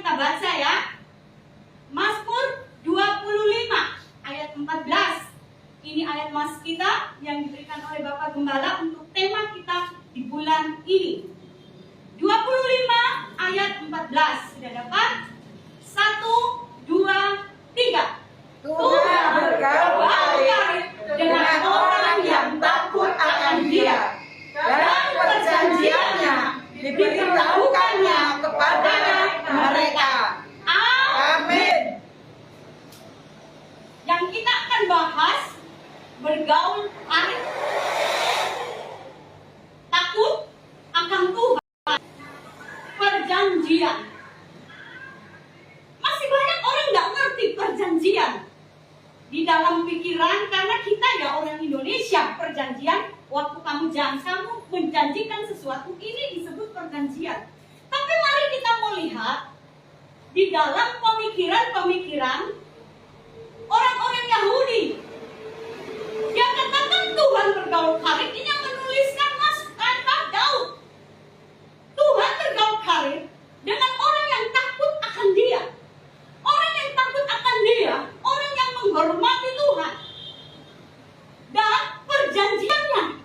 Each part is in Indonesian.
kita baca ya. Mazmur 25 ayat 14. Ini ayat mas kita yang diberikan oleh Bapak Gembala untuk tema kita di bulan ini. 25 ayat 14. Sudah dapat? 1, 2, 3. Tuhan berkawan dengan orang yang takut akan Dia, dan perjanjiannya diberitahukannya kepada mereka. Amin. Yang kita akan bahas bergaul arif, takut akan Tuhan, perjanjian. Masih banyak orang nggak ngerti perjanjian di dalam pikiran, karena kita ya orang Indonesia, perjanjian waktu kamu menjanjikan sesuatu ini disebut perjanjian. Tapi mari kita melihat di dalam pemikiran orang-orang Yahudi. Yang katakan Tuhan bergaul karib, ini yang menuliskan Daud. Tuhan bergaul karib dengan orang yang takut akan Dia. Orang yang takut akan Dia, orang yang menghormati Tuhan. Dan perjanjiannya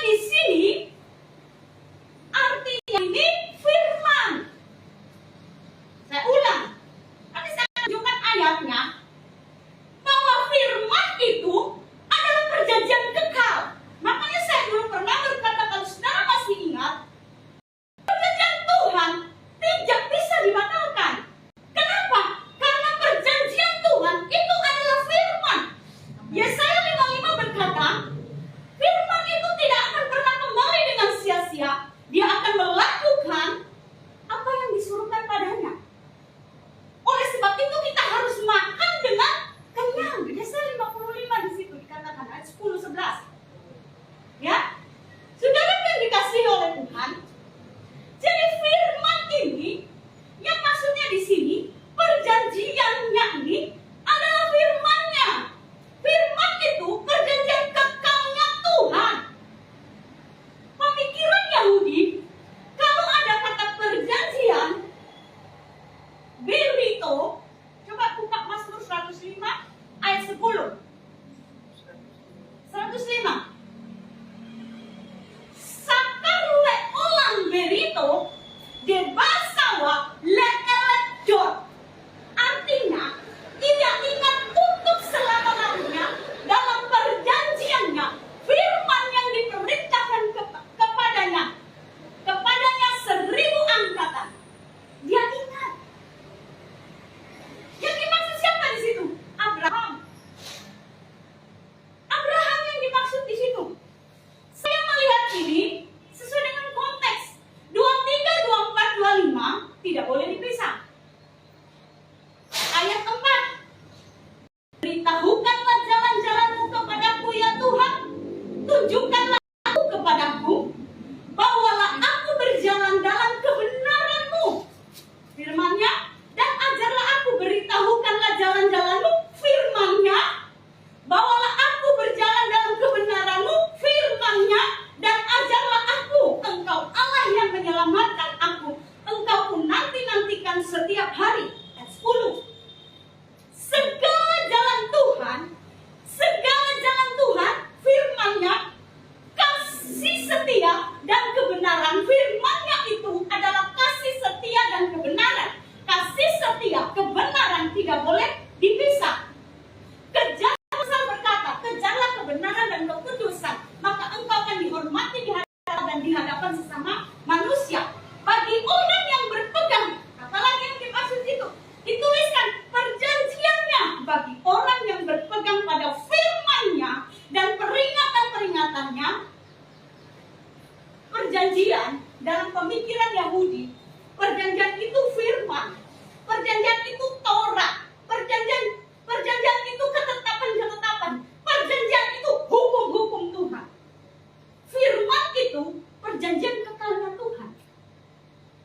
di sini artinya ini firman. Saya ulang. Nanti saya tunjukkan ayatnya. Bahwa firman itu adalah perjanjian kekal. Makanya saya dulu pernah berkata, kalau saudara masih ingat, perjanjian Tuhan tidak bisa dibatalkan. Kenapa? Karena perjanjian Tuhan itu adalah firman. Yesaya 55 berkata, firman itu tidak akan pernah kembali dengan sia-sia. Dia akan melakukan apa yang disuruhkan padanya. Oleh sebab itu kita harus makan dengan kenyang. Yesaya 55 di situ dikatakan ayat 10, 11. Ya, saudara yang dikasihi oleh Tuhan. Jadi firman ini, yang maksudnya di sini, perjanjiannya ini adalah firman-Nya. Firman itu perjanjian kekalnya Tuhan. Pemikiran Yahudi, kalau ada kata perjanjian, berito, coba buka Mazmur 105 ayat 10. 105. Sakar le olang berito de basawa le elejor. Artinya, tidak ingat untuk selama-lamanya dalam perjanjiannya, firman yang diperintahkan kepadanya 1000 angkatan. Dia ingat. Yang dimaksud siapa di situ? Abraham. Abraham yang dimaksud di situ. Saya melihat ini sesuai dengan konteks. 23, 24, 25 tidak boleh dipisah. Ayat 4. Beritahukanlah jalan-jalanmu kepadaku ya Tuhan. Tunjukkanlah aku kepadaku. Bawalah aku berjalan dalam kebenaran-Mu. Firman-Nya. Dan ajarlah aku, beritahukanlah jalan-jalanmu. Firman-Nya. Bawalah aku berjalan dalam kebenaran-Mu. Firman-Nya. Dan ajarlah aku. Engkau Allah yang menyelamatkan aku. Engkau pun nanti-nantikan setiap hari. Ayat 10. Segala jalan Tuhan, firman-Nya, kasih setia dan kebenaran. Firman-Nya itu adalah kasih setia dan kebenaran. Kasih setia, kebenaran tidak boleh dipisah. Pasal berkata, kejarlah kebenaran dan kekudusan, maka engkau akan dihormati di hadapan Allah dan di hadapan sesama manusia. Bagi orang yang berpegang, apalagi yang dimaksud itu, dituliskan perjanjiannya bagi orang yang berpegang pada firman-Nya dan peringatan-peringatannya. Perjanjian dalam pemikiran Yahudi, perjanjian itu firman, perjanjian itu Torah, perjanjian itu ketetapan-ketetapan, perjanjian itu hukum-hukum Tuhan. Firman itu perjanjian kekalnya Tuhan.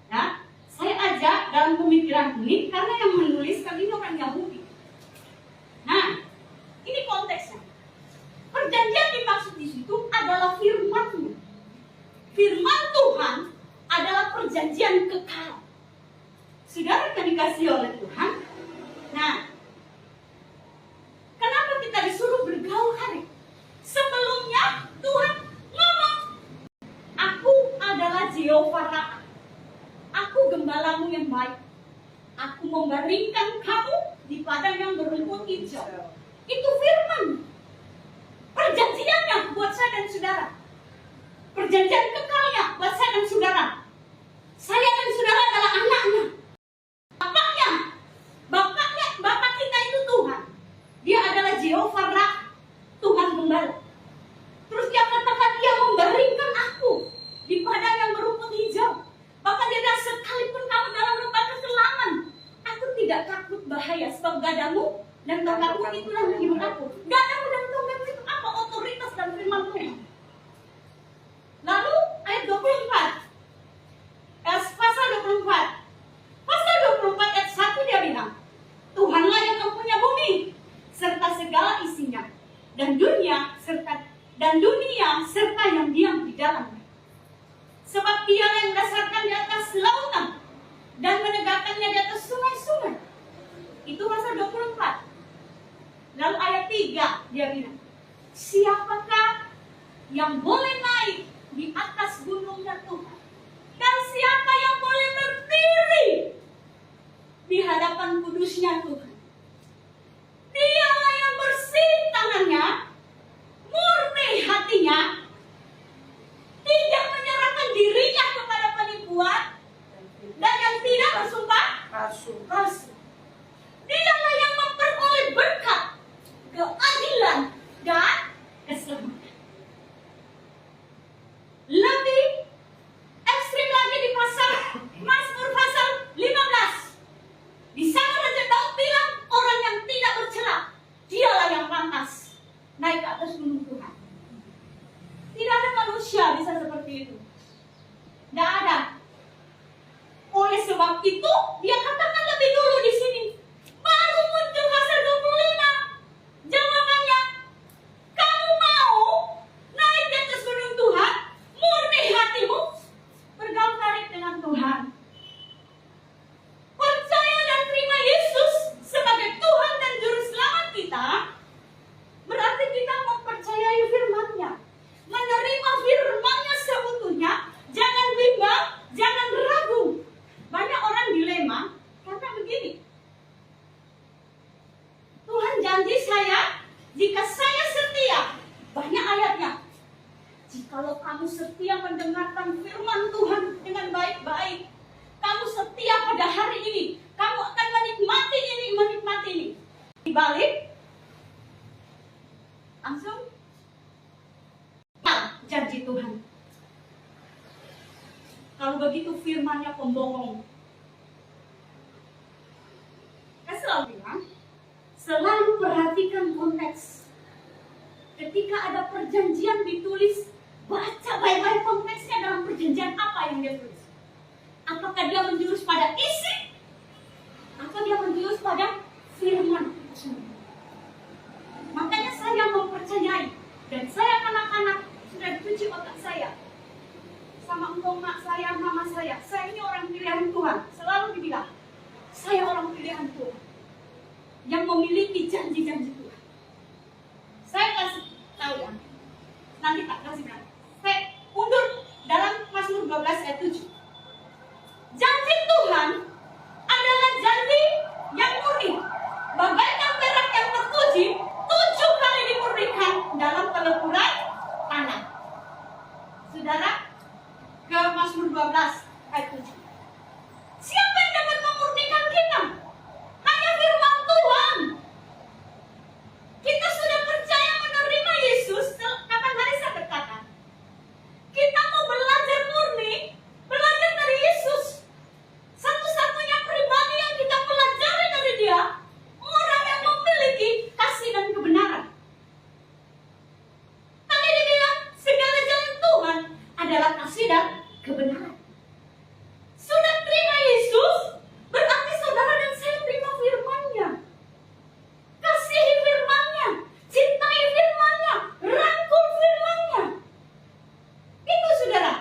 Ya, saya ajak dalam pemikiran ini karena yang menuliskan ini orang Yahudi. Nah, ini konteksnya. Perjanjian dimaksud di situ adalah firman Tuhan adalah perjanjian kekal. Saudara yang dikasihi oleh Tuhan. Nah, kenapa kita disuruh bergaul hari? Sebelumnya Tuhan ngomong, aku adalah Jehovah Ra'a. Aku gembalamu yang baik. Aku membaringkan kamu di padang yang berumput hijau. Itu firman. Perjanjiannya buat saya dan saudara. Perjanjian kekalnya buat saya dan saudara. Saya dan saudara adalah anaknya. Bapak kita itu Tuhan. Dia adalah Jehovah Ra'a, Tuhan Gembala. Terus dia katakan dia membaringkan aku di padang yang berumput hijau. Bahkan dia bilang, sekalipun kamu dalam lembah kekelaman, aku tidak takut bahaya, sebab gadamu dan tongkatmu itulah menghibur aku. Gadamu dan tongkatmu itu apa? Otoritas dan firman Tuhan. Lalu ayat 24, pasal 24, pasal 24 ayat 1 dia bilang, Tuhanlah yang mempunyai bumi serta segala isinya, dan dunia serta yang diam di dalamnya. Sebab Dia yang mendasarkan di atas lautan dan menegakkannya di atas sungai-sungai. Itu pasal 24. Lalu ayat 3 dia bilang, siapakah yang boleh naik di atas gunungnya Tuhan? Dan siapa yang boleh berdiri di hadapan kudusnya Tuhan? Dialah yang bersih tangannya, murni hatinya, tidak menyerahkan dirinya kepada penipuan, dan yang tidak bersumpah palsu. Dialah yang memperoleh berkat, keadilan, dan keselamatan. Lebih ekstrim lagi di Mazmur pasal 15. Di sana Raja Daud bilang, orang yang tidak bercela, dialah yang pantas naik ke atas gunung Tuhan. Tidak ada manusia bisa seperti itu. Tidak ada. Oleh sebab itu, dia katakan lebih dulu di sini. Baru muncul pasal 25. Jawabannya, kamu mau naik di atas gunung Tuhan, murni hatimu, bergaul karib dengan Tuhan, percaya dan terima Yesus sebagai Tuhan dan Juru Selamat kita, berarti kita mempercayai firman-Nya, menerima firman-Nya seutuhnya, jangan bimbang, jangan ragu. Banyak orang dilema karena begini, Tuhan janji saya, jika saya setia, banyak ayatnya, jikalau kamu setia mendengarkan firman Tuhan dengan baik-baik, kamu setia pada hari ini, kamu akan menikmati ini, menikmati ini. Dibalik, langsung janji Tuhan. Kalau begitu firman-Nya pembohong. Saya selalu bilang, selalu perhatikan konteks. Ketika ada perjanjian ditulis, baca baik-baik konteksnya dalam perjanjian apa yang dia tulis. Apakah dia menjurus pada isi, atau dia menjurus pada firman. Makanya saya mempercayai, dan saya anak-anak sudah dicuci otak saya sama engkau, mak saya, mama saya ini orang pilihan Tuhan. Selalu dibilang, saya orang pilihan Tuhan yang memiliki janji-janji Tuhan. Saya kasih tahu ya, nanti tak kasih tahu. Saya undur dalam Mazmur 12 ayat 7. Janji Tuhan adalah janji yang murni, bagaikan perak yang terpuji 7 kali dimurnikan dalam peleburan tanah. Saudara, ke Mazmur 12 ayat 7. Siapa yang dapat memurnikan kita? Hanya firman Tuhan. Kita sudah percaya menerima Yesus. Kapan hari saya berkata, kita mau belajar murni, belajar dari Yesus. Satu-satunya pribadi yang kita pelajari dari Dia, orang yang memiliki kasih dan kebenaran. Tadi dia bilang, segala jalan Tuhan adalah kasih dan kebenaran. Sudah terima Yesus, berarti saudara dan saya terima firman-Nya. Kasihi firman-Nya, cintai firman-Nya, rangkul firman-Nya. Itu saudara.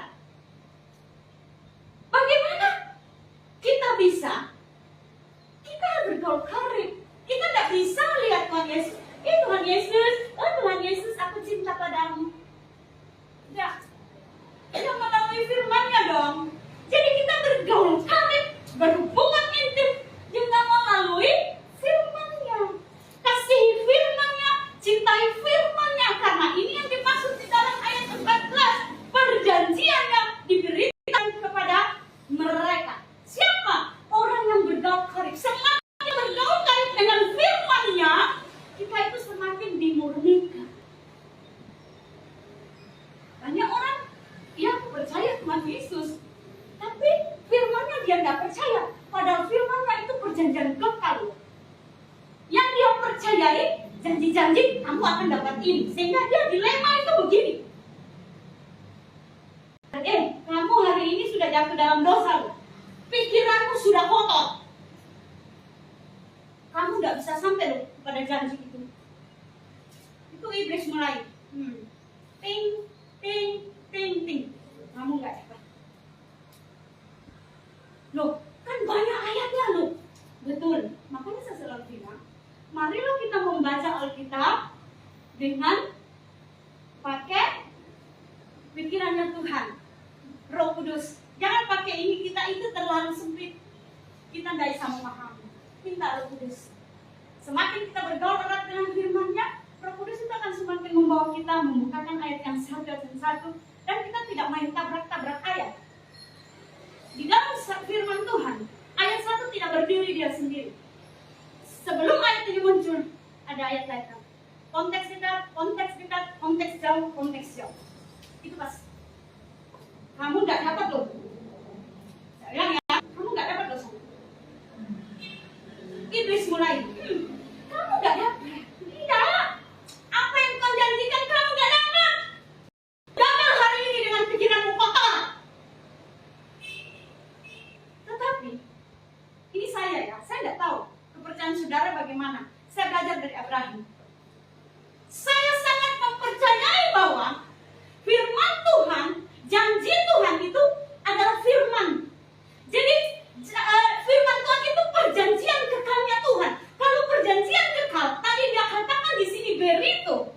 Bagaimana kita bisa Yesus, Tuhan Yesus, oh Tuhan Yesus, aku cinta padamu. Enggak. Yang melalui firman-Nya dong. Jadi kita bergaul karib, berhubungan intim dengan melalui firman-Nya. Kasihi firman-Nya, cintai firman-Nya, karena ini yang dimaksud di dalam ayat 14. Perjanjian yang diberikan kepada mereka. Siapa? Orang yang bergaul karib. Semakin bergaul karib dengan firman-Nya, kita itu semakin dimurnikan. Banyak orang yang percaya Tuhan Yesus, tapi firman-Nya dia nggak percaya. Padahal firman-Nya itu perjanjian kekal. Yang dia percayai, janji-janji kamu akan dapat ini. Sehingga dia dilema itu begini. Kamu hari ini sudah jatuh dalam dosa. Pikiranmu sudah kotor. Kamu nggak bisa sampai loh pada janji itu. Itu iblis mulai. Ting, ting, ting, ting. Kamu nggak dapat. Loh, kan banyak ayatnya loh. Betul. Makanya saya selalu bilang, marilah kita membaca Alkitab dengan pakai pikirannya Tuhan, Roh Kudus. Jangan pakai ini, kita itu terlalu sempit. Kita tidak bisa memahami. Minta Roh Kudus. Semakin kita bergaul erat dengan firman-Nya, Roh Kudus itu akan semakin membawa kita membukakan ayat yang satu dan satu, dan kita tidak main tabrak-tabrak ayat. Di dalam firman Tuhan, ayat satu tidak berdiri dia sendiri. Sebelum ayat ini muncul, ada ayat lain. Konteks dekat, konteks jauh, konteks jauh. Itu pas. Kamu nggak dapat loh. Saya bilang ya, kamu nggak dapat loh. Iblis mulai. Kamu nggak dapat. Tidak. Apa yang kau janjikan kamu nggak dapat. Gagal hari ini dengan pikiranmu kotor. Tetapi ini saya nggak tahu kepercayaan saudara bagaimana. Saya belajar dari Abraham. Saya sangat mempercayai bahwa firman Tuhan, janji Tuhan itu adalah firman. Jadi firman Tuhan itu perjanjian kekalnya Tuhan. Kalau perjanjian kekal, tadi dia katakan di sini berito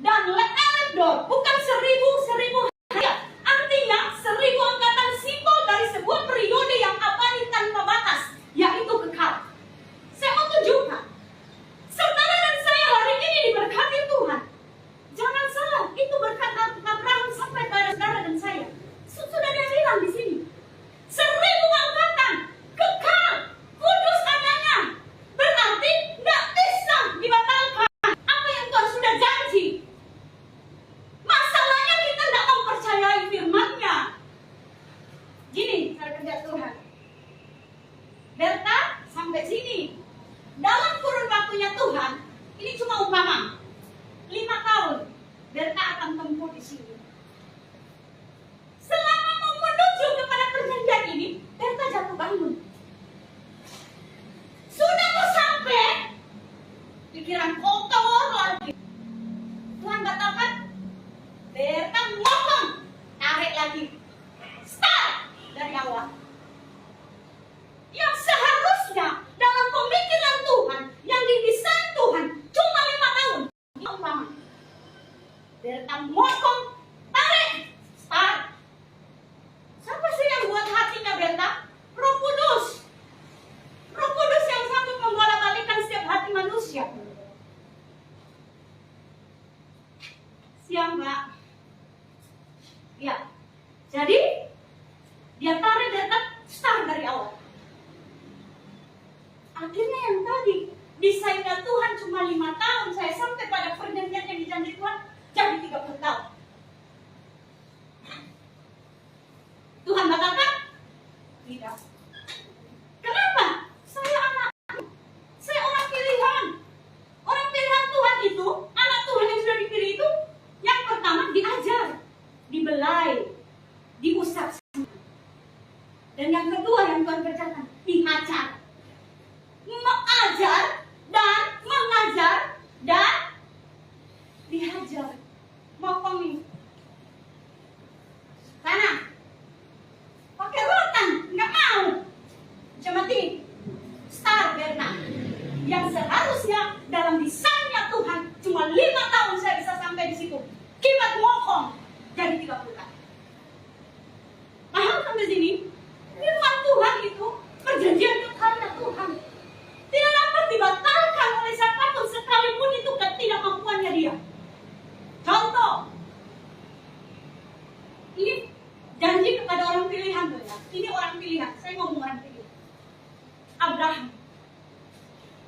dan le'eledor, bukan seribu harian. Artinya 1000 angkatan simbol dari sebuah periode yang abadi tanpa batas, yaitu kekal. Saya mau tunjukkan, saudara dan saya hari ini diberkati Tuhan. Jangan salah, itu berkat Abraham sampai pada saudara dan saya. Sudah dia bilang di sini, 1000 angkatan kekal, kudus adanya. Berarti tidak bisa dibatalkan apa yang Tuhan sudah janji. Masalahnya kita tidak mempercayai firman-Nya. Gini cara kerja Tuhan. Berta sampai sini. Dalam kurun waktunya Tuhan, ini cuma umpama. 5 tahun, Berta akan tempuh di sini. Selama mau menuju kepada perjanjian ini, Berta jatuh bangun. Sudah mau sampai, pikiran kotor lagi. Tuhan katakan, Berta ngomong, tarik lagi. Start dari awal. Yang seharusnya dalam pemikiran Tuhan, yang didesain Tuhan, cuma 5 tahun. Ini umpama. Berta ngomong, tarik, start. Siapa sih yang buat hatinya Berta? Roh Kudus. Roh Kudus yang sanggup membolak-balikan setiap hati manusia. Siap, Mbak? Ya. Jadi, dia tarik Berta, start dari awal. Akhirnya yang tadi, desainnya Tuhan cuma 5 tahun. Saya sampai pada perjanjian yang dijanji Tuhan, jadi 30 tahun. Tuhan katakan, tidak. Kenapa? Saya anak. Saya orang pilihan. Orang pilihan Tuhan itu, anak Tuhan yang sudah dipilih itu, yang pertama diajar, dibelai, diusap. Dan yang kedua yang Tuhan kerjakan, diajar. Mengajar dan mengajar dan dihajar. Mau koming. Sana. Pakai rotan, nggak mau. Cuma start Berta. Yang seharusnya dalam desainnya sampai sini? Firman Tuhan itu perjanjian kekalnya Tuhan. Tidak dapat dibatalkan oleh siapapun sekalipun itu ketidakmampuannya dia. Contoh, ini janji kepada orang pilihan tuh ya. Ini orang pilihan. Saya ngomong orang pilihan. Abraham.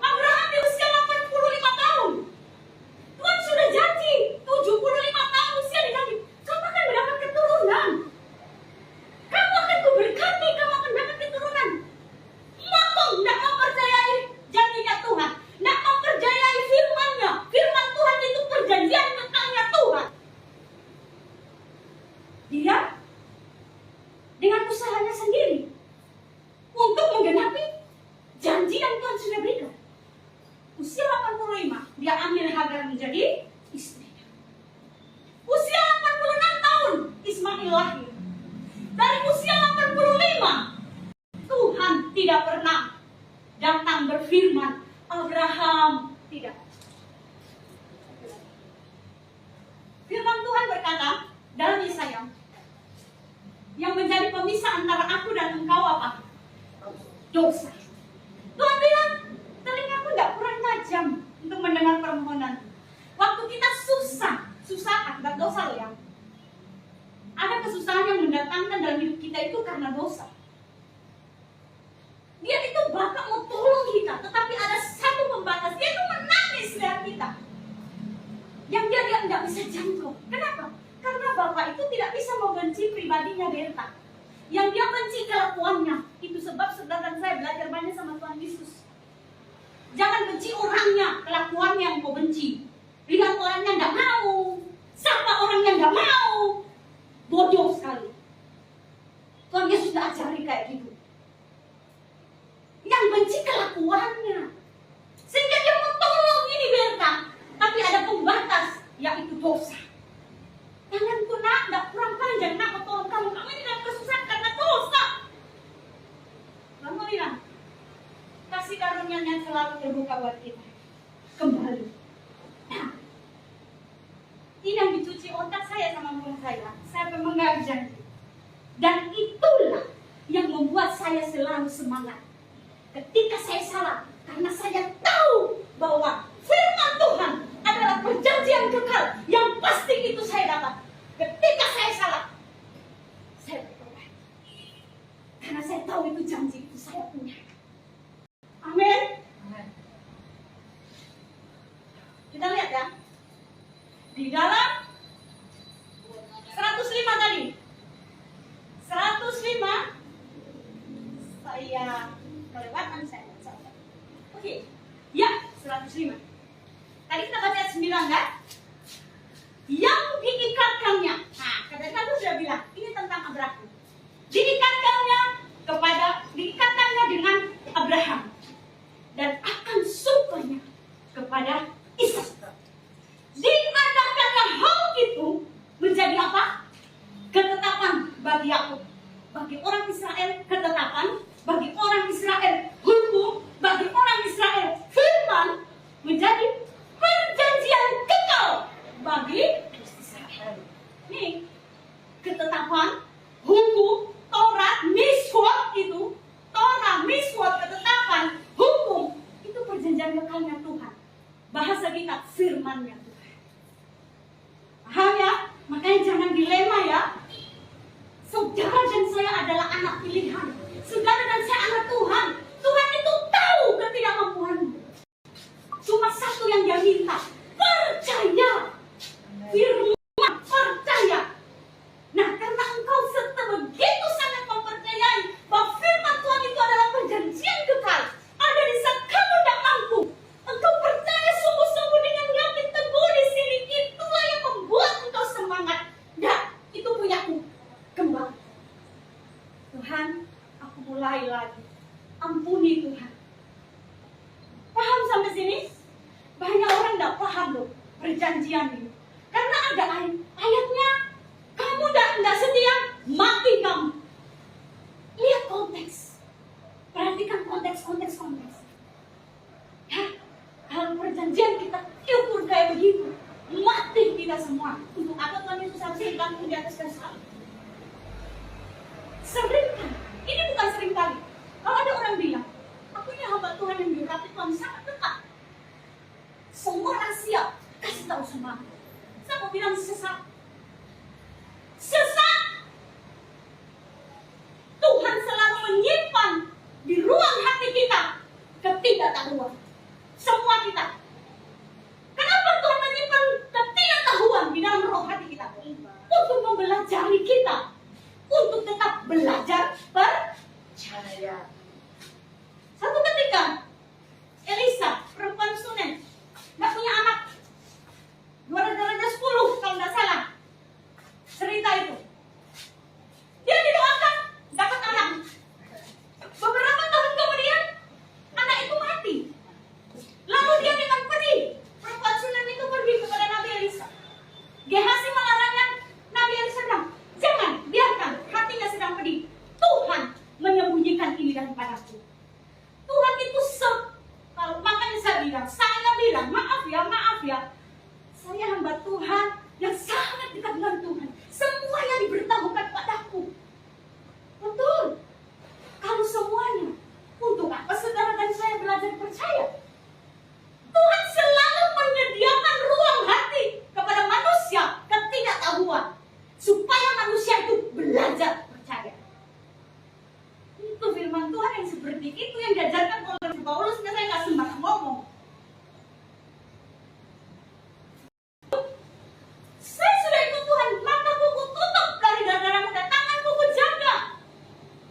Abraham di usia 85 tahun. Tuhan sudah janji 75 tahun usia dijanji. Kamu akan mendapat keturunan. Kamu akan kuberkati, kamu akan mendapat keturunan. Maka tidak mempercayai janjinya Tuhan. Tidak mempercayai firman-Nya. Firman Tuhan itu perjanjian kekalnya Tuhan. Dia dengan usahanya sendiri untuk menggenapi janji yang Tuhan sudah berikan. Usia 85, dia ambil Hagar menjadi istrinya. Usia 86 tahun, Ismail lahir. Dari usia 85, Tuhan tidak pernah datang berfirman, Abraham, tidak. Firman Tuhan berkata dalam Yesaya, yang menjadi pemisah antara aku dan engkau apa? Dosa. Tuhan bilang, telingaku tidak kurang tajam untuk mendengar permohonan. Waktu kita susah akibat dosa loh ya. Ada kesusahan yang mendatangkan dalam hidup kita itu karena dosa. Dia itu bahkan mau tolong kita, tetapi ada satu pembatas. Dia itu menangis lihat kita. Yang dia tidak bisa jangkau. Kenapa? Karena Bapak itu tidak bisa membenci pribadinya Berta. Yang dia benci kelakuannya. Itu sebab saudara dan saya belajar banyak sama Tuhan Yesus. Jangan benci orangnya, kelakuannya yang kau benci. Lihat orangnya tidak mau, sapa orangnya tidak mau. Bodoh sekali. Tuhan Yesus sudah ajari kayak gitu. Yang benci kelakuannya. Sehingga dia mau tolong ini Berta. Tapi ada pembatas, yaitu dosa. Tanganku nak, tidak kurang panjang nak mau tolong kamu. Kamu ini dalam kesusahan karena dosa. Kamu bilang, kasih karunia-Nya selalu terbuka buat kita. Kembali. Nah, ini yang dicuci otak saya sama mulut saya. Saya memegang janji. Dan itulah yang membuat saya selalu semangat. Ketika saya salah, karena saya tahu bahwa firman Tuhan adalah perjanjian kekal yang pasti itu saya dapat. Ketika saya salah, saya bertobat. Karena saya tahu itu janji itu saya punya. Amin. Kita lihat ya. Di dalam 105 tadi. 105 saya kelewatan saya. Oke. Ya, 105. Tadi kita baca ayat 9 kan? Yang diikatkannya. Nah, katakan itu sudah bilang, ini tentang Abraham. Diikatkannya dengan Abraham. Dan akan sukanya kepada Ishak. Diadakannya hal itu menjadi apa? Ketetapan bagi Yakub. Bagi orang Israel ketetapan, bagi orang Israel hukum, bagi orang Israel firman, menjadi perjanjian kekal bagi Israel. Nih, ketetapan, hukum, Taurat, Miswat itu, Taurat, Miswat, ketetapan, hukum, itu perjanjian kekalnya Tuhan. Bahasa kita firman-Nya Tuhan. Paham ya? Makanya jangan dilema ya. Saudara dan saya adalah anak pilihan. Saudara dan saya anak Tuhan. Tuhan itu tahu ketidakmampuanmu. Cuma satu yang dia minta. Percaya. Firman, percaya. Nah, karena engkau begitu sangat mempercayai bahwa firman Tuhan itu adalah perjanjian kekal. Ada di saat kamu tidak mampu. Engkau percaya sungguh-sungguh dengan yakin teguh di sini. Itulah yang membuat engkau semangat. Dan itu punyaku. Kembali. Tuhan, aku mulai lagi. Ampuni Tuhan. Paham sampai sini? Banyak orang tidak paham loh perjanjian ini. Karena ada ayatnya, kamu tidak setia, mati kamu. Lihat konteks. Perhatikan konteks. Ya, kalau perjanjian kita ukur kayak begitu, mati kita semua. Untuk apa Tuhan Yesus harus digantung di atas kayu salib? Sering sekali. Kalau ada orang bilang, aku ini hamba Tuhan yang diurapi Tuhan sangat dekat. Semua rahasia kasih tahu sama aku. Saya mau bilang sesat. Sesat. Tuhan selalu menyimpan di ruang hati kita ketidaktahuan. Semua kita. Kenapa Tuhan menyimpan ketidaktahuan di dalam roh hati kita? Untuk mempelajari kita. Untuk tetap belajar percaya. Satu ketika Elisa, perempuan Sunem, nggak punya anak. 210 kalau nggak salah. Cerita itu. Dia didoakan dapat anak. Beberapa tahun kemudian anak itu mati. Lalu dia dengan pedih, perempuan Sunem itu pergi kepada Nabi Elisa. Gehazi melarangnya. Nabi Elisa bilang, jangan, biarkan, hatinya sedang pedih. Tuhan menyembunyikan ini daripadaku. Tuhan itu kalau makanya saya bilang, maaf ya, saya hamba Tuhan yang sangat dekat dengan Tuhan. Semua yang diberitahukan padaku. Betul. Kalau semuanya, untuk apa saudara dan saya belajar percaya? Tuhan selalu menyediakan ruang hati kepada manusia ketidaktahuan, supaya manusia itu belajar percaya. Itu firman Tuhan yang seperti itu yang diajarkan oleh Paulus. Saya nggak sembarang ngomong. Saya sudah ikut Tuhan, mataku tutup dari gara-gara muda, tanganku jaga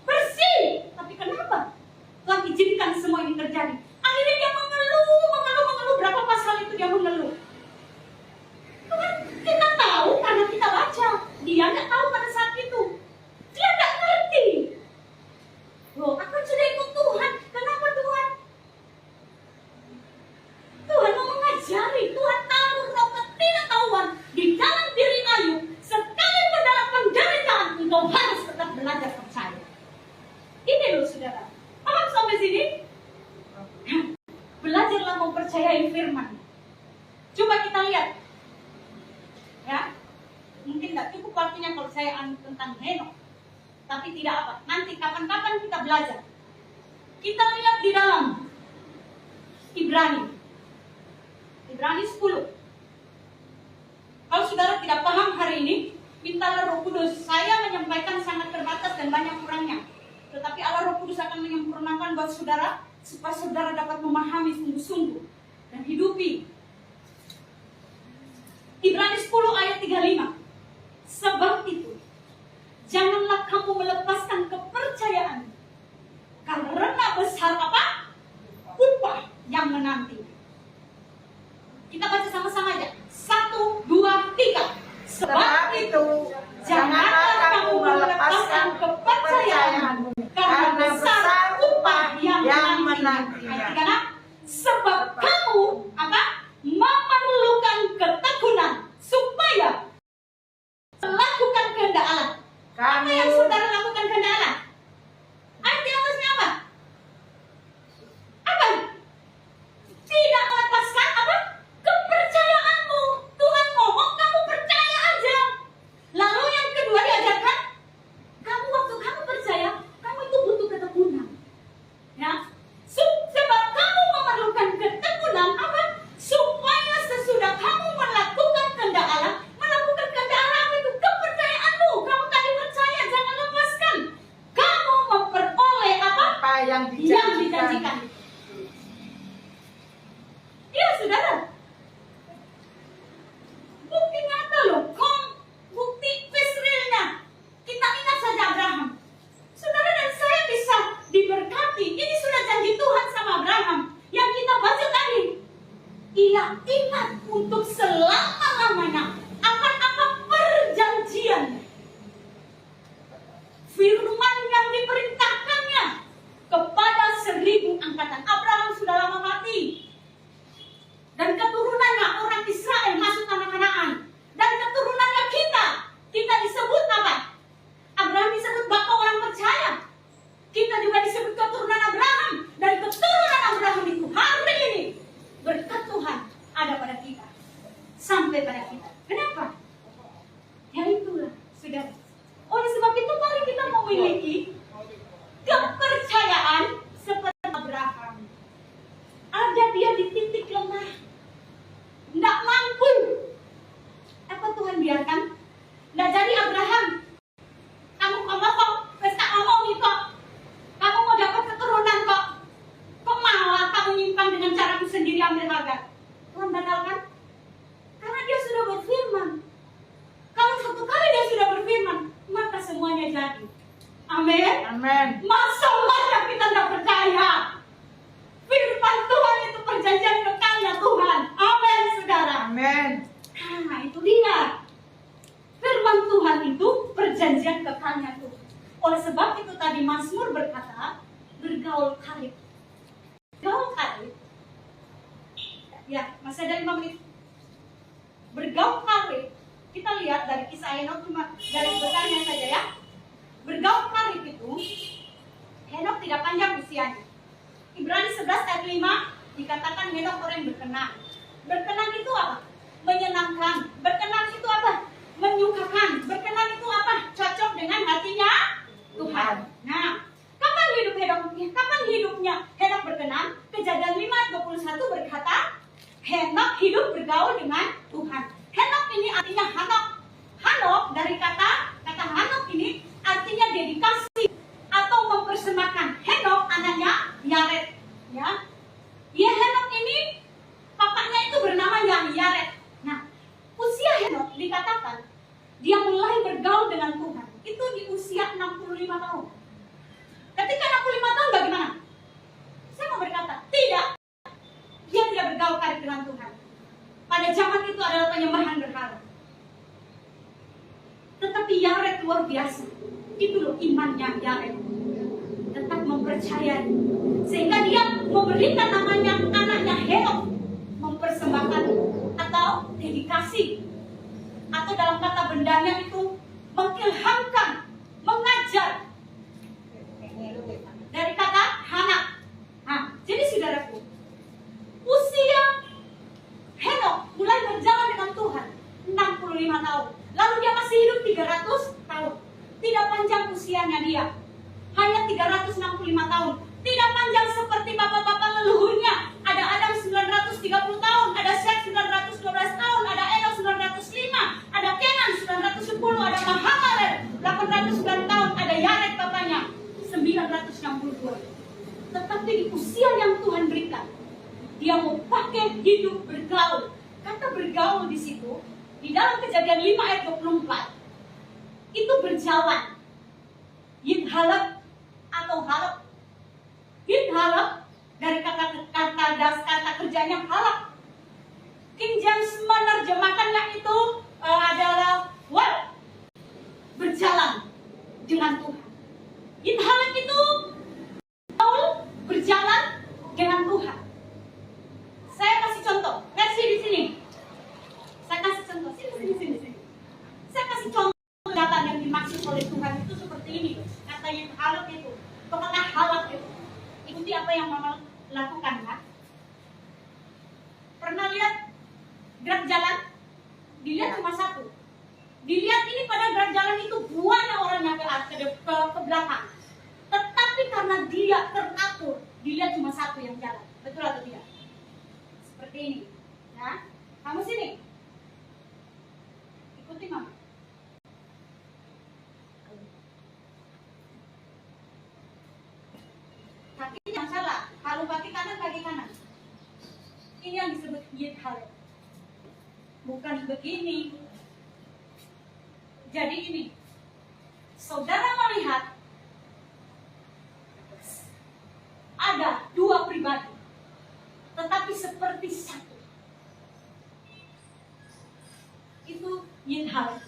bersih. Tapi kenapa Tuhan izinkan semua ini terjadi? Akhirnya dia mengeluh. Berapa pasal itu dia mengeluh? Tuhan, kita tahu karena kita baca. Dia nggak tahu pada saat itu. Dia nggak ngerti. Loh, aku sudah ikut Tuhan. Kenapa Tuhan? Tuhan mau mengajari. Tuhan taruh roh ketidaktahuan di dalam diri Ayub. Sekalipun dalam penderitaan, engkau harus tetap belajar percaya. Ini loh saudara. Paham sampai sini? Belajarlah mempercayai firman. Coba kita lihat. Ya. Mungkin tidak cukup waktunya kalau saya tentang Henokh. Tapi tidak apa. Nanti kapan-kapan kita belajar. Kita lihat di dalam Ibrani 10. Kalau saudara tidak paham hari ini, mintalah Roh Kudus. Saya menyampaikan sangat terbatas dan banyak kurangnya. Tetapi Allah Roh Kudus akan menyempurnakan buat saudara, supaya saudara dapat memahami sungguh-sungguh dan hidupi. Ibrani 10 ayat 35. Sebab itu, janganlah kamu melepaskan kepercayaan, karena besar apa? Upah yang menanti. Kita baca sama-sama aja. 1, 2, 3. Sebab itu, janganlah kamu melepaskan kepercayaanmu, karena besar upah yang menanti. Sebab kamu apa? Memerlukan ketekunan supaya melakukan kehendak Allah. Apa yang saudara lakukan kehendak Allah? Ayat di atasnya apa? Apa? Tidak melepaskan apa? Kepercayaanmu. Tuhan ngomong, kamu percaya aja. Lalu yang kedua diajarkan, kamu waktu kamu percaya, kamu itu butuh ketekunan. Ya, sebab kamu memerlukan ketekunan apa? Supaya sesudah kamu melakukan kehendak Allah, apa itu? Kepercayaanmu. Kamu tadi percaya, jangan lepaskan. Kamu memperoleh apa? Yang dijanjikan. Iya, saudara. Bukti nyata loh. Bukti visrilnya. Kita ingat saja Abraham. Saudara dan saya bisa diberkati. Ini sudah janji Tuhan sama Abraham yang kita baca tadi. Ia ingat untuk selama-lamanya akan apa perjanjian. Firman yang diperintahkannya kepada 1000 angkatan. Abraham sudah lama mati. Dan keturunannya orang Israel masuk tanah Kanaan. Dan keturunannya kita disebut apa? Abraham disebut bapak orang percaya. Kita juga disebut keturunan Abraham. Dan keturunan Abraham itu hari ini berkat Tuhan ada pada kita. Sampai pada kita. Kenapa? Ya itulah, saudara. Oleh sebab itu mari kita memiliki kepercayaan Amin. Amin. Masalah yang kita tidak percaya. Firman Tuhan itu perjanjian kekalnya Tuhan. Amin, saudara. Amin. Nah, itu dia. Firman Tuhan itu perjanjian kekalnya Tuhan. Oleh sebab itu tadi Mazmur berkata, bergaul karib. Bergaul karib. Ya, masih ada 5 menit. Bergaul karib. Kita lihat dari kisah Henok, cuma garis besarnya saja ya. Bergaul karib itu, Henok tidak panjang usianya. Ibrani 11 ayat 5 dikatakan Henok orang yang berkenan. Berkenan itu apa? Menyenangkan. Berkenan itu apa? Menyukakan. Berkenan itu apa? Cocok dengan hatinya Tuhan. Nah, kapan hidup Henok? Kapan hidupnya Henok berkenan? Kejadian 5 ayat 21 berkata, Henok hidup bergaul dengan Tuhan. Henok ini artinya Hanok. Hanok dari kata Hanok ini artinya dedikasi atau mempersembahkan. Henok anaknya Yared, ya. Henok ini bapaknya itu bernama Yared. Nah, usia Henok dikatakan dia mulai bergaul dengan Tuhan itu di usia 65 tahun. Ketika 65 tahun bagaimana? Saya mau berkata, tidak. Dia tidak bergaul karib dengan Tuhan. Pada zaman itu adalah penyembahan berhala. Tetapi Yared luar biasa. Itu loh imannya Yared. Tetap mempercayai. Sehingga dia memberikan namanya anaknya Henok. Mempersembahkan atau dedikasi. Atau dalam kata bendanya itu mengilhamkan, mengajar. Dari kata Hanak. Nah, jadi saudaraku, usia Henok mulai berjalan dengan Tuhan 65 tahun. Lalu dia masih hidup 300 tahun. Tidak panjang usianya dia. Hanya 365 tahun. Tidak panjang seperti bapak-bapak leluhurnya. Ada Adam 930 tahun, ada Seth 912 tahun, ada Enos 905, ada Kenan 910, ada Mahalalel 809 tahun, ada Yared bapaknya 962. Tetapi di usia yang Tuhan berikan, dia mau pakai hidup bergaul. Kata bergaul di situ, di dalam Kejadian 5 ayat 24, itu berjalan. Yidhalab atau halap. Yidhalab dari kata kerjanya halap. King James menerjemahkannya itu adalah walk, berjalan dengan Tuhan. Yidhalab itu berjalan dengan Tuhan. Saya kasih contoh. Kasih di sini. Saya kasih contoh. Sini. Saya kasih contoh kata yang dimaksud oleh Tuhan itu seperti ini. Kata yang halap itu. Kata halap itu. Ikuti apa yang Mama lakukan, kan? Pernah lihat gerak jalan? Dilihat cuma satu. Dilihat ini pada gerak jalan itu banyak orang yang ke belakang. Tetapi karena dia teratur, dilihat cuma satu yang jalan. Betul atau tidak? Seperti ini. Nah, kamu sini. Ikuti Mama. Kaki jangan salah. Kalau kaki kanan. Ini yang disebut yidhalab. Bukan begini. Jadi ini. Saudara melihat ada dua pribadi, tetapi seperti satu. Itu yidhalab.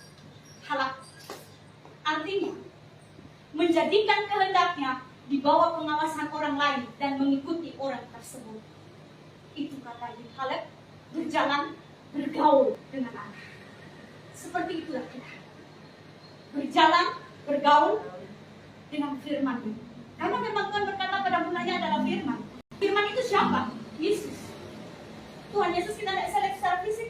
Artinya menjadikan kehendaknya di bawah pengawasan orang lain dan mengikuti orang tersebut. Itu kata yidhalab, berjalan, bergaul dengan Allah. Seperti itulah kita. Berjalan, bergaul dengan firman. Karena memang Tuhan berkata pada mulanya adalah firman. Firman itu siapa? Yesus. Tuhan Yesus kita tidak bisa lihat secara fisik.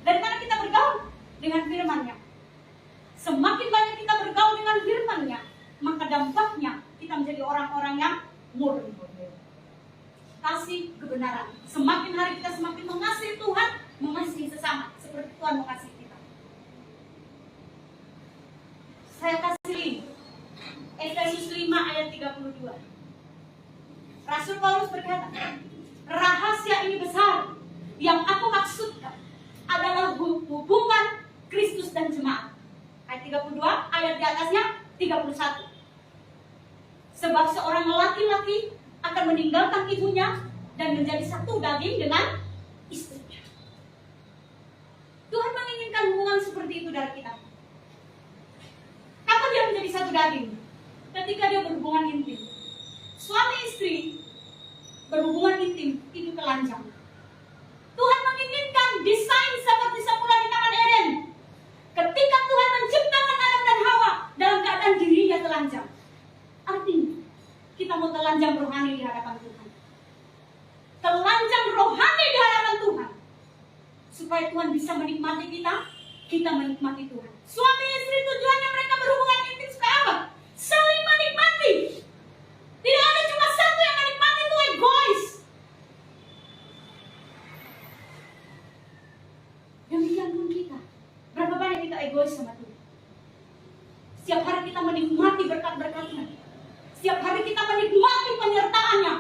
Dari mana kita bergaul? Dengan firman-Nya. Semakin banyak kita bergaul dengan firman-Nya, maka dampaknya kita menjadi orang-orang yang murni. Kasih kebenaran. Semakin hari kita semakin mengasihi Tuhan, mengasihi sesama seperti Tuhan mengasihi kita. Saya kasih link Efesus 5 ayat 32. Rasul Paulus berkata, rahasia ini besar. Yang aku maksudkan adalah hubungan Kristus dan jemaat. Ayat 32, ayat di atasnya 31. Sebab seorang laki-laki akan meninggalkan ibunya dan menjadi satu daging dengan istrinya. Tuhan menginginkan hubungan seperti itu dari kita. Kapan dia menjadi satu daging? Ketika dia berhubungan intim. Suami istri berhubungan intim itu telanjang. Tuhan menginginkan desain seperti semula di Taman Eden. Ketika Tuhan menciptakan Adam dan Hawa dalam keadaan dirinya telanjang. Artinya kita mau telanjang rohani di hadapan Tuhan. Telanjang rohani di hadapan Tuhan. Supaya Tuhan bisa menikmati kita menikmati Tuhan. Suami istri tujuannya mereka berhubungan intim supaya apa? Saling menikmati. Tidak ada cuma satu yang menikmati, itu egois. Demikian pun kita. Berapa banyak kita egois sama Tuhan? Setiap hari kita menikmati berkat-berkatnya. Setiap hari kita menikmati penyertaannya.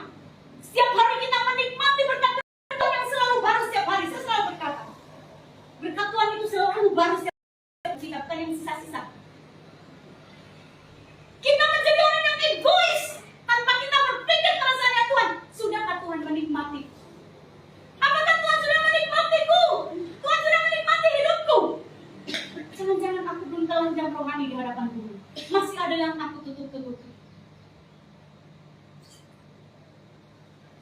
Setiap hari kita menikmati berkat-berkat yang selalu baru setiap hari. Saya selalu berkata, berkat Tuhan itu selalu baru setiap hari. Kita bukan yang sisa-sisa. Kita menjadi orang yang egois tanpa kita berpikir perasaannya Tuhan. Sudahkah Tuhan menikmati? Apakah Tuhan sudah menikmatiku? Tuhan sudah menikmati hidupku? Jangan-jangan aku belum telanjang rohani di hadapan Tuhan. Masih ada yang aku tutup-tutupi.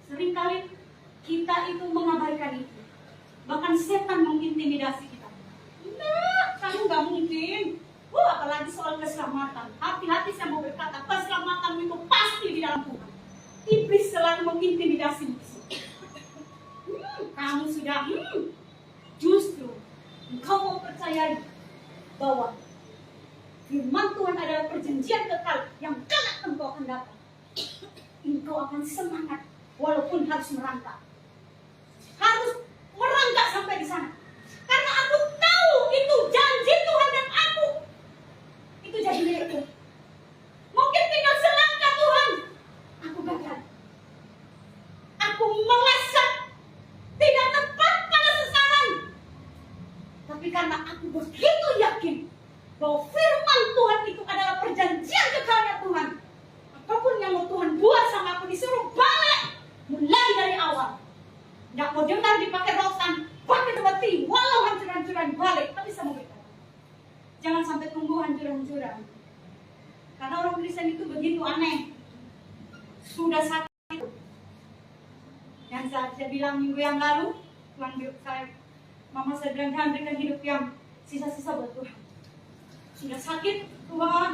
Seringkali kita itu mengabaikan itu. Bahkan setan mengintimidasi kita. Nah, kamu gak mungkin. Apalagi soal keselamatan. Hati-hati saya mau berkata, keselamatan itu pasti di dalam Tuhan. Iblis selalu mengintimidasi musuh. Kamu sudah, justru engkau mau percayai bahwa firman Tuhan adalah perjanjian kekal yang kelak engkau akan dapat. Engkau akan semangat walaupun harus merangkak. Harus merangkak sampai di sana. Karena aku tahu itu janji Tuhan dan aku. Itu jadi milikku. Mungkin tinggal selangkah Tuhan. Aku gagal. Aku meleset. Tidak tepat pada sasaran. Tapi karena aku begitu yakin bahwa firman Tuhan itu adalah perjanjian kekalnya Tuhan. Apapun yang mau Tuhan buat sama aku disuruh balik. Mulai dari awal. Tidak mau dengar dipakai rotan. Pakai temati. Walau hancur-hancuran balik. Tapi saya mau berkata. Jangan sampai tunggu hancur-hancuran. Karena orang Kristen itu begitu aneh. Sudah sakit. Yang saya bilang minggu yang lalu. Tuhan Mama saya bilang jangan berikan hidup yang sisa-sisa buat Tuhan. Sudah sakit Tuhan.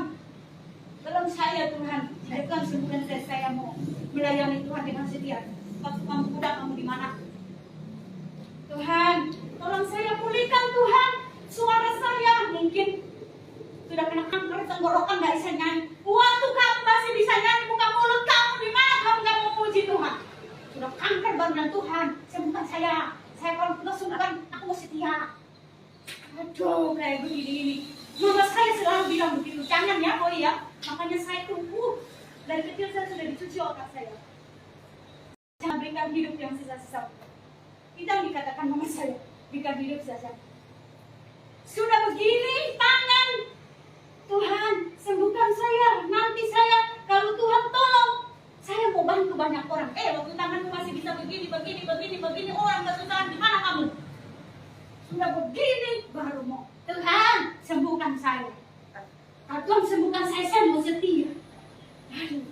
Tolong saya Tuhan. Tuhan sembuhkan saya mau melayani Tuhan dengan setia. Waktu kamu muda kamu di mana? Tuhan, tolong saya pulihkan Tuhan. Suara saya mungkin sudah kena kanker tenggorokan, nggak bisa nyanyi. Waktu kamu masih bisa nyanyi, buka mulut kamu di mana kamu nggak mau puji Tuhan? Sudah kanker bangunan Tuhan, sembuhkan saya. Saya kalau sudah sembuhkan, aku mau setia. Aduh, kayak begini. Mama saya selalu bilang begitu, jangan ya, boy ya. Makanya saya tunggu. Dari kecil saya sudah dicuci otak saya. Jangan berikan hidup yang sisa-sisa. Itu yang dikatakan mama saya, berikan hidup sisa-sisa. Sudah begini, tangan. Tuhan, sembuhkan saya. Nanti saya, kalau Tuhan tolong, saya mau bantu banyak orang. Waktu tanganmu masih bisa begini. Orang kesusahan, di mana kamu? Sudah begini, baru mau. Tuhan, sembuhkan saya. Kalau Tuhan sembuhkan saya mau setia. Aduh,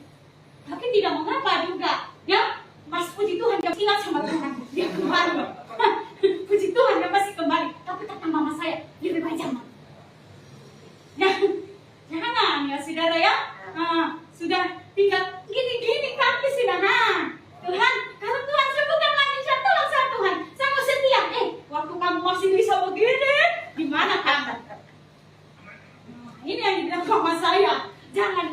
tapi tidak mengapa juga. Ya, Mas puji Tuhan, dia ingat sama Tuhan. Dia kembali. Puji Tuhan, dia masih kembali. Tapi kata mama saya, lebih baik jangan. Jangan ya saudara ya. Sudah tinggal gini kaki sudah. Tuhan, kalau Tuhan sembuhkan lagi saya, tolong saya Tuhan. Saya mau setia. Waktu kamu masih bisa begini, gimana kamu? Ini yang dibilang mama saya. Jangan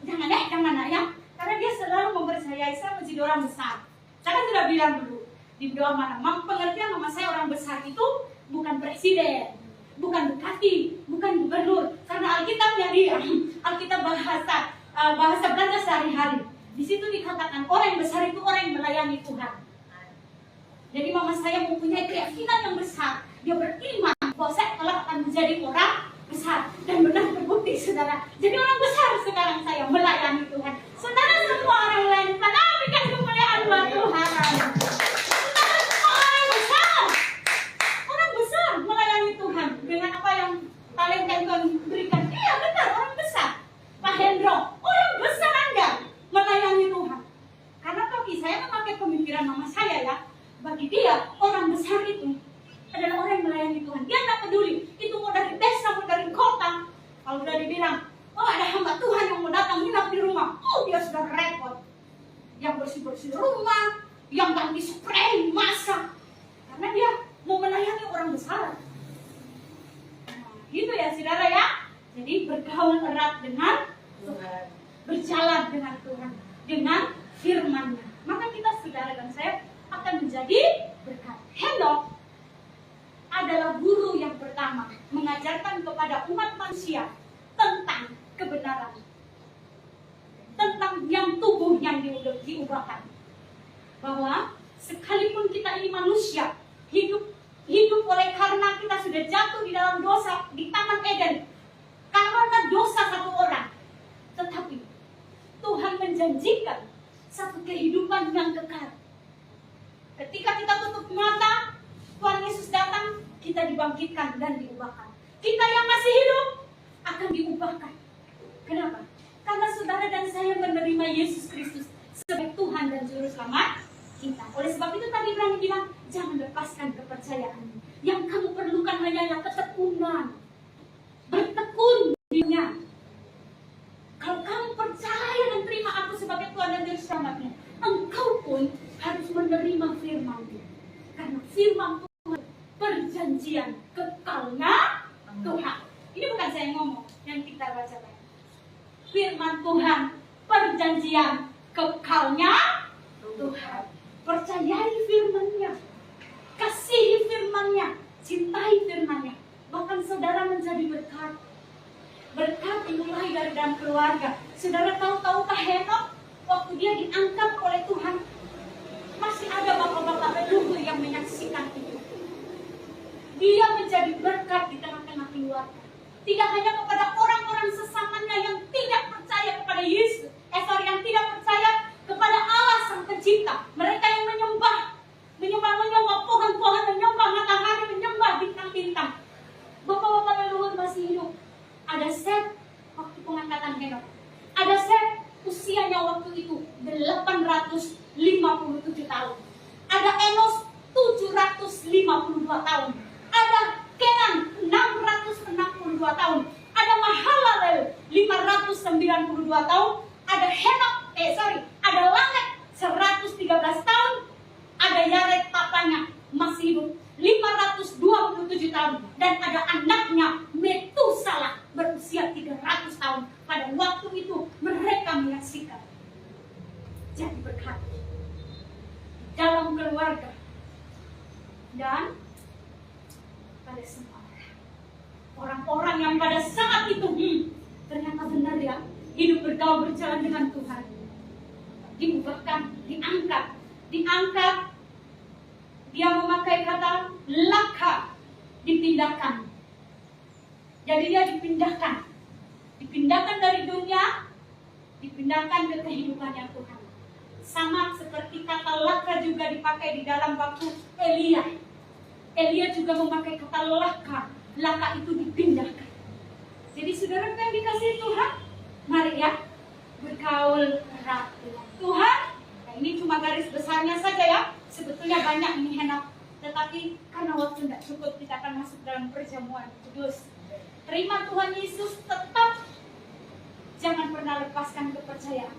jangan ya. Karena dia selalu mempercayai saya menjadi orang besar. Saya kan sudah bilang dulu di doa mana, pengertian mama saya orang besar itu bukan presiden, bukan bupati, bukan gubernur. Karena Alkitabnya dia, Alkitab bahasa Belanda sehari-hari. Di situ dikatakan orang yang besar itu orang yang melayani Tuhan. Jadi mama saya mempunyai keyakinan yang besar. Dia beriman bahwa saya kelak akan menjadi orang besar. Dan benar terbukti saudara. Jadi orang besar sekarang saya melayani Tuhan. bersih-bersih rumah, yang ganti spray, masak. Karena dia mau melayani orang besar. Nah, gitu ya saudara ya. Jadi bergaul erat dengan Tuhan, berjalan dengan Tuhan, dengan firman-Nya. Maka kita saudara dan saya akan menjadi berkat. Henok adalah guru yang pertama mengajarkan kepada umat manusia tentang kebenaran, tentang yang tubuh yang diubahkan. Bahwa sekalipun kita ini manusia, hidup oleh karena kita sudah jatuh di dalam dosa di Taman Eden karena dosa satu orang, tetapi Tuhan menjanjikan satu kehidupan yang kekal. Ketika kita tutup mata, Tuhan Yesus datang, kita dibangkitkan dan diubahkan. Kita yang masih hidup akan diubahkan. Kenapa? Karena saudara dan saya menerima Yesus Kristus sebagai Tuhan dan Juru Selamat kita. Oleh sebab itu tadi Ibrani bilang, jangan lepaskan kepercayaanmu. Yang kamu perlukan hanyalah ketekunan. Bertekun dirinya. Kalau kamu percaya dan terima aku sebagai Tuhan dan Juru Selamatmu, engkau pun harus menerima firman-Nya. Karena firman Tuhan perjanjian kekalnya Tuhan. Ini bukan saya ngomong, yang kita baca. Firman Tuhan perjanjian kekalnya Tuhan. Percayai firman-Nya, kasihi firman-Nya, cintai firman-Nya. Bahkan saudara menjadi berkat. Berkat dimulai dari dalam keluarga. Saudara tahukah Henok waktu dia diangkat oleh Tuhan, masih ada bapak-bapak leluhur yang menyaksikan itu. Dia menjadi berkat di tengah-tengah keluarga. Tidak hanya kepada orang-orang sesamanya yang tidak percaya kepada Yesus, yang tidak percaya kepada Allah Sang Pencipta. Mereka yang menyembah pohon-pohon, menyembah matahari, menyembah bintang-bintang. Bapak-bapak leluhur masih hidup. Ada Set waktu pengangkatan Henok. Ada Set usianya waktu itu 857 tahun. Ada Enos 752 tahun. Ada Kenan 662 tahun. Ada Mahalalel 592 tahun. Ada Henok, ada Lamek 113 tahun. Ada Yared papanya masih hidup 527 tahun. Dan ada anaknya Metusalah berusia 300 tahun. Pada waktu itu mereka menyaksikan. Jadi berkat dalam keluarga dan pada semua orang-orang yang pada saat itu ternyata benar ya, hidup bergaul berjalan dengan Tuhan, diubahkan, diangkat. Dia memakai kata laka, dipindahkan. Jadi dia dipindahkan dari dunia, dipindahkan ke kehidupan yang Tuhan. Sama seperti kata laka juga dipakai di dalam waktu Elia. Elia juga memakai kata laka. Laka itu dipindahkan. Jadi saudara yang dikasihi Tuhan, mari ya bergaul erat dengan Tuhan. Nah, ini cuma garis besarnya saja ya. Sebetulnya banyak ini Henok, tetapi karena waktu tidak cukup kita akan masuk dalam perjamuan kudus. Terima Tuhan Yesus, tetap jangan pernah lepaskan kepercayaan.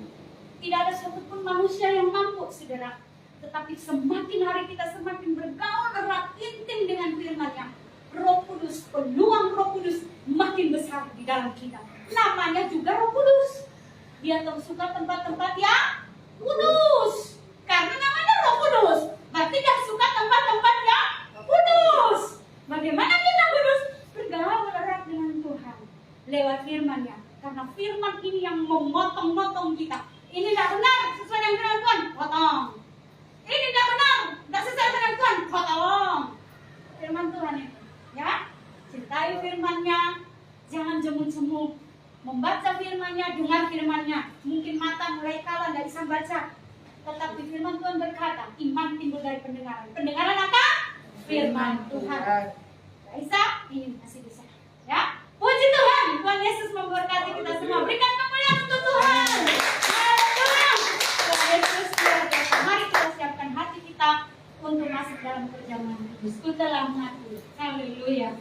Tidak ada satupun manusia yang mampu, saudara. Tetapi semakin hari kita semakin bergaul erat intim dengan firman-Nya, Roh Kudus, peluang Roh Kudus makin besar di dalam kita. Namanya juga Roh Kudus. Dia suka tempat-tempat yang kudus. Karena namanya Roh Kudus, berarti dia suka tempat-tempat yang kudus. Bagaimana kita kudus? Bergaul erat dengan Tuhan lewat firman-Nya. Karena firman ini yang memotong-motong kita. Ini tidak benar sesuai dengan firman Tuhan, potong. Ini tidak benar, tidak sesuai dengan Tuhan, potong. Firman Tuhan ini, ya. Cintai firman-Nya, jangan jemu-jemu. Membaca firman-Nya, dengar firman-Nya. Mungkin mata mulai kalah, tidak bisa baca. Tetapi firman Tuhan berkata, iman timbul dari pendengaran. Pendengaran apa? Firman Tuhan. Bisa? Ini masih bisa. Ya, puji Tuhan. Tuhan Yesus memberkati kita semua. Berikan kemuliaan untuk Tuhan. Haleluya. Tuhan Yesus luar biasa. Mari kita siapkan hati kita untuk masuk dalam perjamuan kudus. Ku telah mati. Haleluya.